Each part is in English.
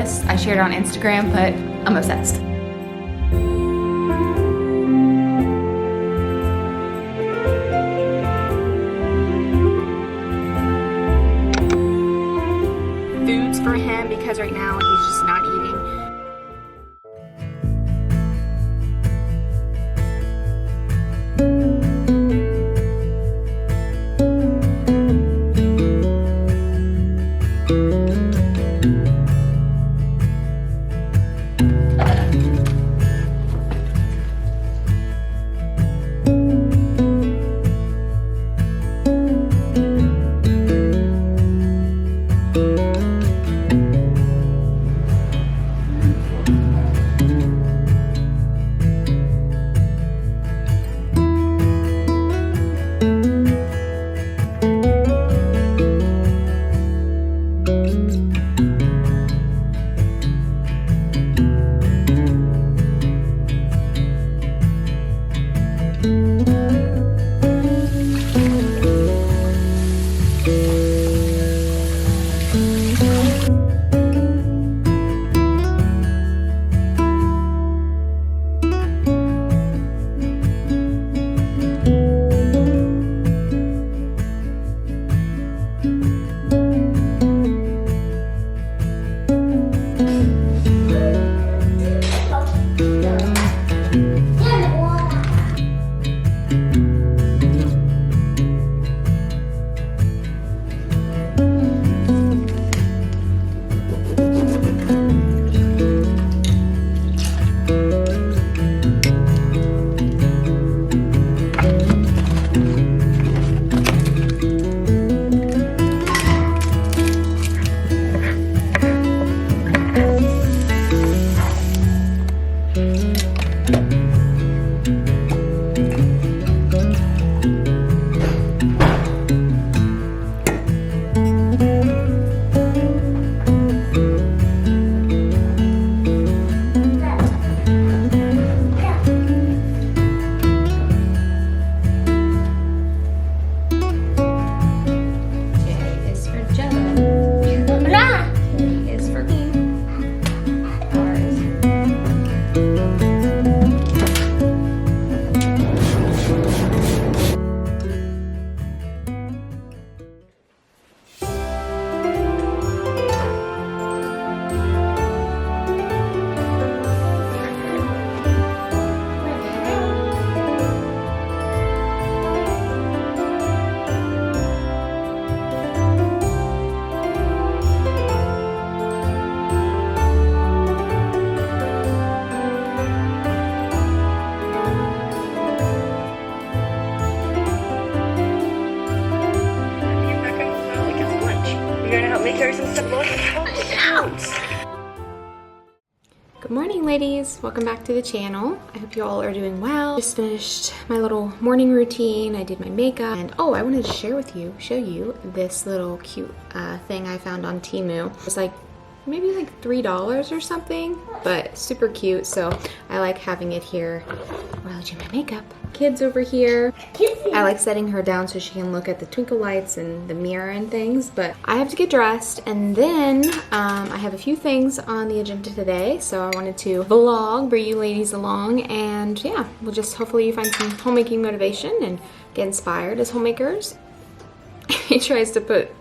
this. I shared it on Instagram, but I'm obsessed. Foods for him because right now he's just not eating. Good morning, ladies. Welcome back to the channel. I hope you all are doing well. Just finished my little morning routine. I did my makeup, and oh, I wanted to show you this little cute thing I found on Temu. It's like maybe like $3 or something, but super cute. So I like having it here while I do my makeup. Kids over here. I like setting her down so she can look at the twinkle lights and the mirror and things, but I have to get dressed, and then I have a few things on the agenda today, so I wanted to vlog, bring you ladies along, and yeah, we'll just hopefully find some homemaking motivation and get inspired as homemakers. He tries to put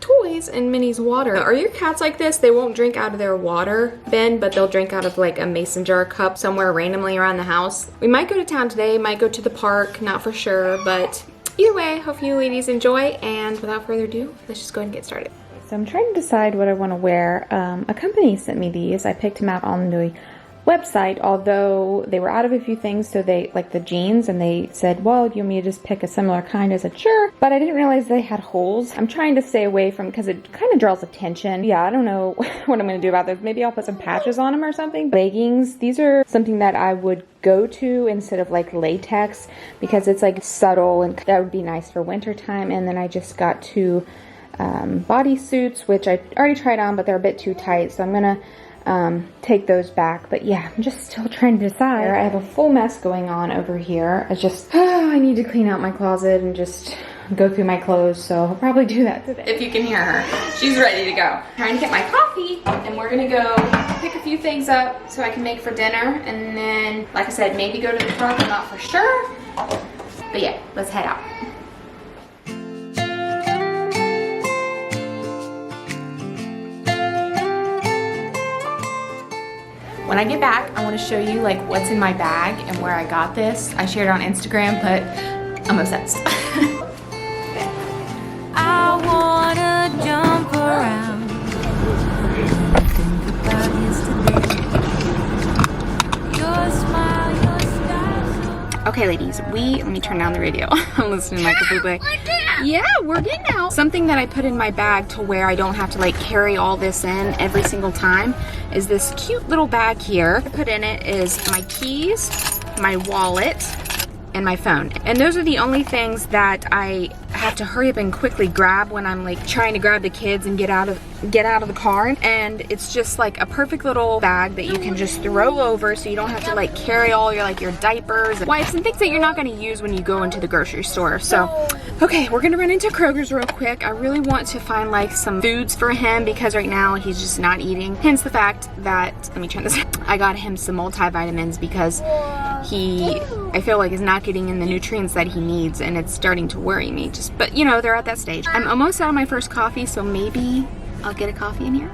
toys in Minnie's water. Are your cats like this? They won't drink out of their water bin, but they'll drink out of like a mason jar cup somewhere randomly around the house. We might go to town today, might go to the park, not for sure, but either way, hope you ladies enjoy, and without further ado, let's just go ahead and get started. So I'm trying to decide what I want to wear. A company sent me these. I picked them out on the website, although they were out of a few things, so they like the jeans, and they said, well, you want me to just pick a similar kind? I said sure, but I didn't realize they had holes. I'm trying to stay away from, because it kind of draws attention. Yeah, I don't know what I'm gonna do about this. Maybe I'll put some patches on them or something. Leggings, these are something that I would go to instead of like latex, because it's like subtle, and that would be nice for winter time. And then I just got two bodysuits, which I already tried on, but they're a bit too tight, so I'm gonna take those back. But yeah, I'm just still trying to decide. I have a full mess going on over here. I just I need to clean out my closet and just go through my clothes, so I'll probably do that today. If you can hear her, she's ready to go. Trying to get my coffee, and we're gonna go pick a few things up so I can make for dinner, and then, like I said, maybe go to the park. I'm not for sure, but yeah, let's head out. When I get back, I want to show you like what's in my bag and where I got this. I shared it on Instagram, but I'm obsessed. I wanna jump around. Think about yesterday. Your smile, your style. Okay, ladies, let me turn down the radio. I'm listening like a boo-boo. Yeah, we're getting out. Something that I put in my bag to where I don't have to like carry all this in every single time is this cute little bag here. What I put in it is my keys, my wallet, and my phone. And those are the only things that I have to hurry up and quickly grab when I'm like trying to grab the kids and get out of the car. And it's just like a perfect little bag that you can just throw over so you don't have to like carry all your like your diapers, wipes, and things that you're not going to use when you go into the grocery store. So, okay, we're going to run into Kroger's real quick. I really want to find like some foods for him because right now he's just not eating. Hence the fact that, let me turn this, I got him some multivitamins because I feel like is not getting in the nutrients that he needs, and it's starting to worry me. But you know, they're at that stage. I'm almost out of my first coffee, so maybe I'll get a coffee in here.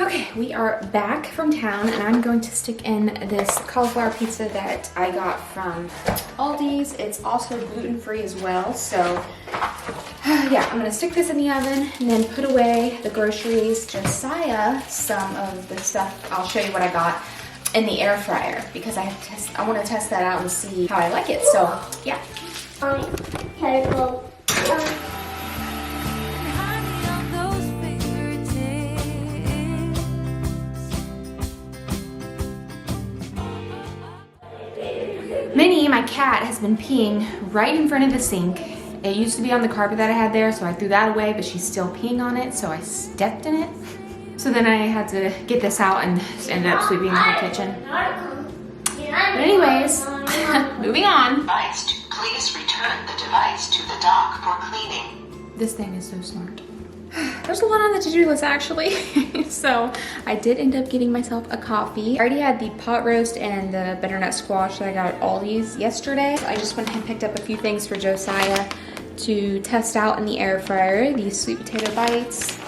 Okay, we are back from town, and I'm going to stick in this cauliflower pizza that I got from Aldi's. It's also gluten-free as well, so yeah, I'm gonna stick this in the oven and then put away the groceries. Josiah, some of the stuff, I'll show you what I got in the air fryer because I want to test that out and see how I like it. So yeah. Minnie, my cat, has been peeing right in front of the sink. It used to be on the carpet that I had there, so I threw that away, but she's still peeing on it, so I stepped in it. So then I had to get this out and ended up sweeping the whole kitchen. But anyways, moving on. Please return the device to the dock for cleaning. This thing is so smart. There's a lot on the to-do list actually. So I did end up getting myself a coffee. I already had the pot roast and the butternut squash that I got at Aldi's yesterday. So I just went and picked up a few things for Josiah to test out in the air fryer. These sweet potato bites,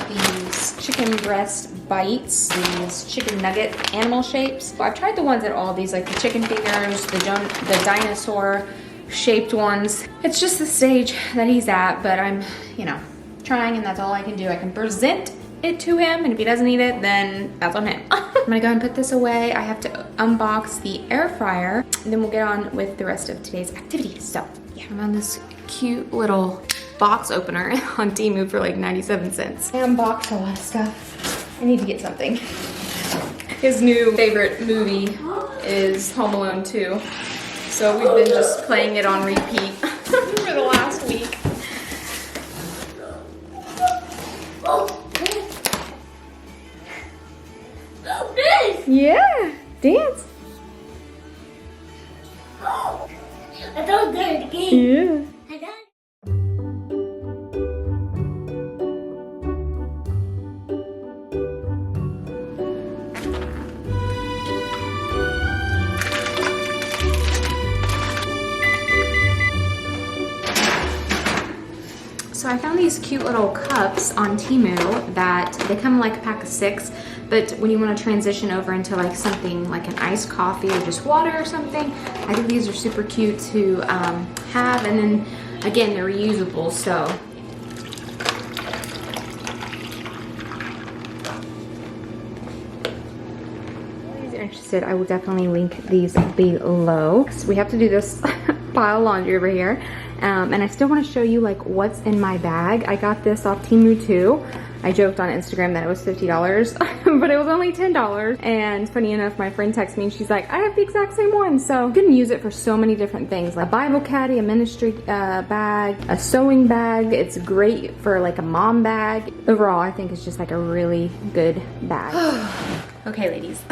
these chicken breast bites, these chicken nugget animal shapes. I've tried the ones at Aldi's, like the chicken fingers, the dinosaur shaped ones. It's just the stage that he's at, but I'm, you know, trying, and that's all I can do. I can present it to him, and if he doesn't eat it, then that's on him. I'm gonna go and put this away. I have to unbox the air fryer, and then we'll get on with the rest of today's activities. So yeah, I'm on this cute little box opener on Temu for like 97 cents. I unboxed a lot of stuff. I need to get something. His new favorite movie is Home Alone 2. So we've been just playing it on repeat for the last week. Yeah, dance. I thought that again. Yeah. I got it. So I found these cute little cups on Temu that they come in like a pack of 6, but when you want to transition over into like something like an iced coffee or just water or something, I think these are super cute to have, and then again, they're reusable, so. If you're interested, I will definitely link these below. So we have to do this pile of laundry over here. And I still want to show you like what's in my bag. I got this off Temu too. I joked on Instagram that it was $50, but it was only $10. And funny enough, my friend texted me and she's like, I have the exact same one. So you can use it for so many different things, like a Bible caddy, a ministry bag, a sewing bag. It's great for like a mom bag. Overall, I think it's just like a really good bag. Okay, ladies,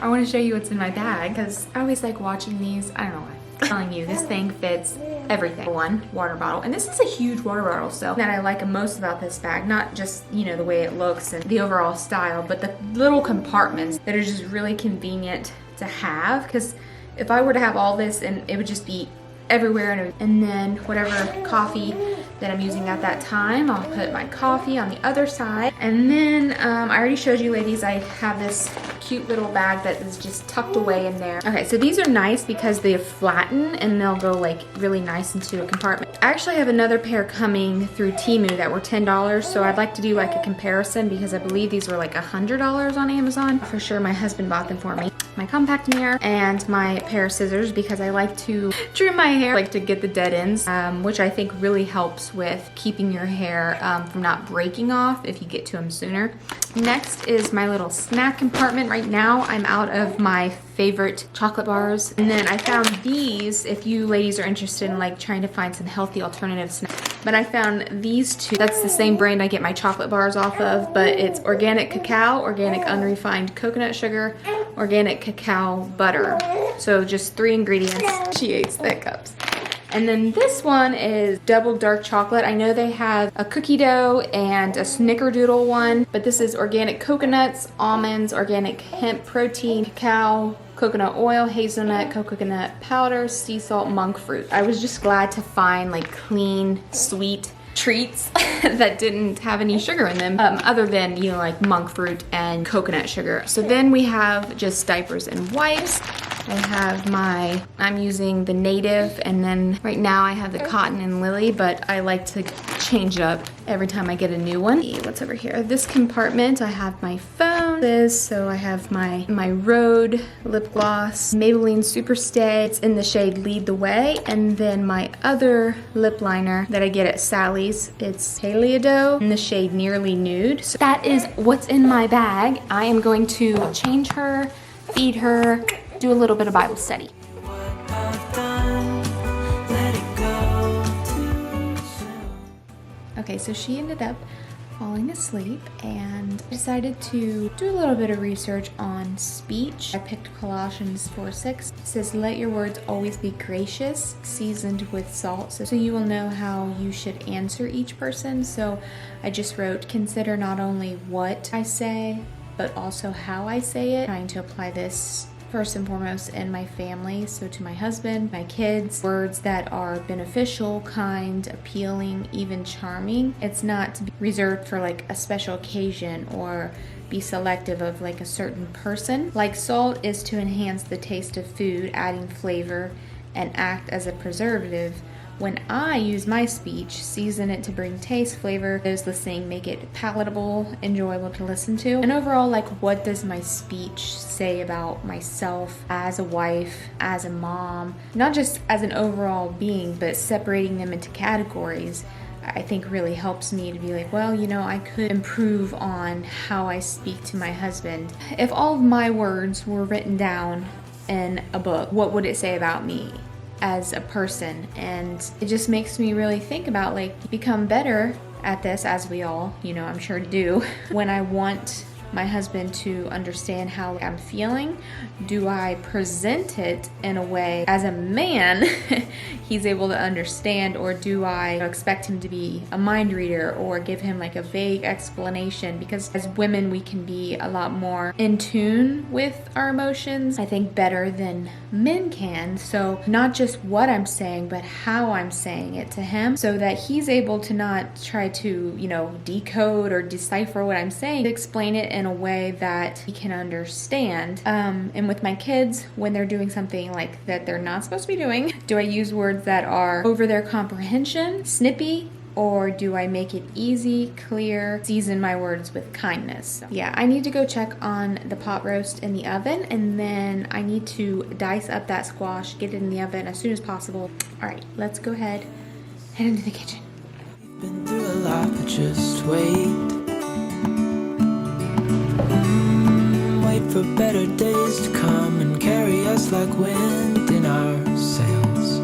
I want to show you what's in my bag because I always like watching these. I don't know why. I'm telling you, this thing fits everything. One water bottle, and this is a huge water bottle, so that I like most about this bag, not just, you know, the way it looks and the overall style, but the little compartments that are just really convenient to have, because if I were to have all this, and it would just be everywhere, and then whatever coffee that I'm using at that time, I'll put my coffee on the other side. And then I already showed you, ladies, I have this cute little bag that is just tucked away in there. Okay, so these are nice because they flatten and they'll go like really nice into a compartment. I actually have another pair coming through Temu that were $10, so I'd like to do like a comparison because I believe these were like $100 on Amazon. For sure my husband bought them for me. My compact mirror and my pair of scissors because I like to trim my hair, like to get the dead ends, which I think really helps with keeping your hair from not breaking off if you get to them sooner. Next is my little snack compartment. Right now I'm out of my favorite chocolate bars, and then I found these if you ladies are interested in like trying to find some healthy alternative snacks. But I found these two. That's the same brand I get my chocolate bars off of, but it's organic cacao, organic unrefined coconut sugar, organic cacao butter. So just 3 ingredients. She hates thick cups. And then this one is double dark chocolate. I know they have a cookie dough and a snickerdoodle one, but this is organic coconuts, almonds, organic hemp protein, cacao, coconut oil, hazelnut, coconut powder, sea salt, monk fruit. I was just glad to find like clean, sweet treats that didn't have any sugar in them, other than, you know, like monk fruit and coconut sugar. So then we have just diapers and wipes. I have I'm using the native, and then right now I have the cotton and lily, but I like to change it up every time I get a new one. What's over here? This compartment, I have my phone. So I have my Rhode lip gloss, Maybelline Superstay. It's in the shade Lead the Way. And then my other lip liner that I get at Sally's, it's Paleodo in the shade Nearly Nude. So that is what's in my bag. I am going to change her, feed her, do a little bit of Bible study. Okay, so she ended up falling asleep, and I decided to do a little bit of research on speech. I picked Colossians 4:6. It says, "Let your words always be gracious, seasoned with salt, so you will know how you should answer each person." So I just wrote, consider not only what I say, but also how I say it. Trying to apply this first and foremost in my family, so to my husband, my kids, words that are beneficial, kind, appealing, even charming. It's not to be reserved for like a special occasion or be selective of like a certain person. Like salt is to enhance the taste of food, adding flavor and act as a preservative. When I use my speech, season it to bring taste, flavor, those listening make it palatable, enjoyable to listen to. And overall, like, what does my speech say about myself as a wife, as a mom, not just as an overall being, but separating them into categories, I think really helps me to be like, well, you know, I could improve on how I speak to my husband. If all of my words were written down in a book, what would it say about me as a person? And it just makes me really think about like become better at this, as we all, you know, I'm sure do. When I want my husband to understand how I'm feeling, do I present it in a way as a man he's able to understand, or do I expect him to be a mind reader or give him like a vague explanation? Because as women, we can be a lot more in tune with our emotions, I think, better than men can. So not just what I'm saying, but how I'm saying it to him, so that he's able to not try to, you know, decode or decipher what I'm saying, to explain it in a way that he can understand. And with my kids, when they're doing something like that they're not supposed to be doing, do I use words that are over their comprehension, snippy, or do I make it easy, clear, season my words with kindness? So, yeah, I need to go check on the pot roast in the oven, and then I need to dice up that squash, get it in the oven as soon as possible. All right, let's go ahead, head into the kitchen. Been through a lot, but just wait. Wait for better days to come and carry us like wind in our sails.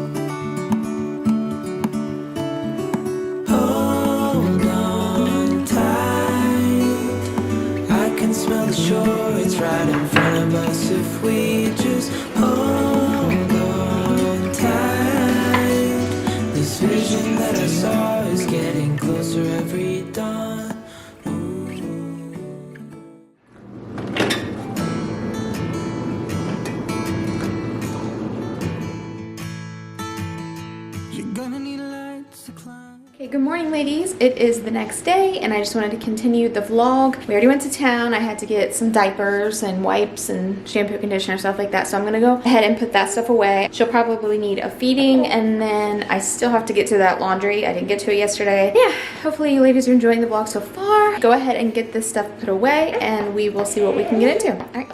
Hold on tight, I can smell the shore, it's right in front of us if we just hold on tight. after every dawn. You're gonna need lights to climb. Okay, good morning ladies. It is the next day and I just wanted to continue the vlog. We already went to town. I had to get some diapers and wipes and shampoo, conditioner, stuff like that. So I'm gonna go ahead and put that stuff away. She'll probably need a feeding and then I still have to get to that laundry. I didn't get to it yesterday. Yeah, hopefully you ladies are enjoying the vlog so far. Go ahead and get this stuff put away and we will see what we can get into. All right.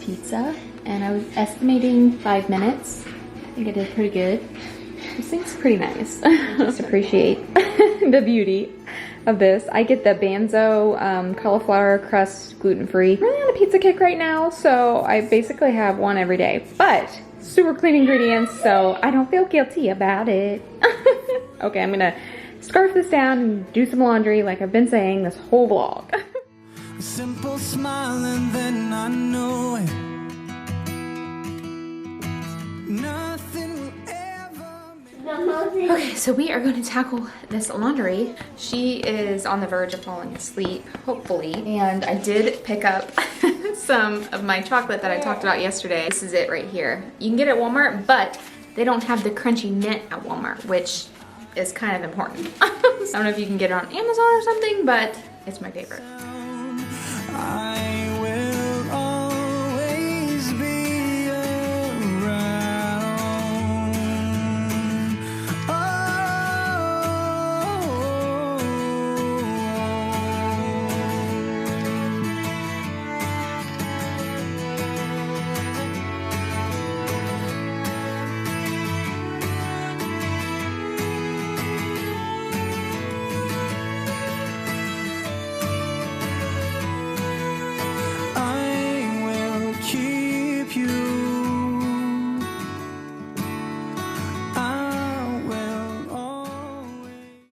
Pizza and I was estimating 5 minutes. I think I did pretty good. This thing's pretty nice. Just appreciate the beauty of this. I get the Banzo cauliflower crust gluten-free. I'm really on a pizza kick right now, so I basically have one every day, but super clean ingredients, so I don't feel guilty about it. Okay, I'm gonna scarf this down and do some laundry like I've been saying this whole vlog. A simple smile and then I know it. Nothing will ever. Okay, so we are going to tackle this laundry. She is on the verge of falling asleep, hopefully. And I did pick up some of my chocolate that I talked about yesterday. This is it right here. You can get it at Walmart, but they don't have the crunchy knit at Walmart, which is kind of important. I don't know if you can get it on Amazon or something, but it's my favorite. I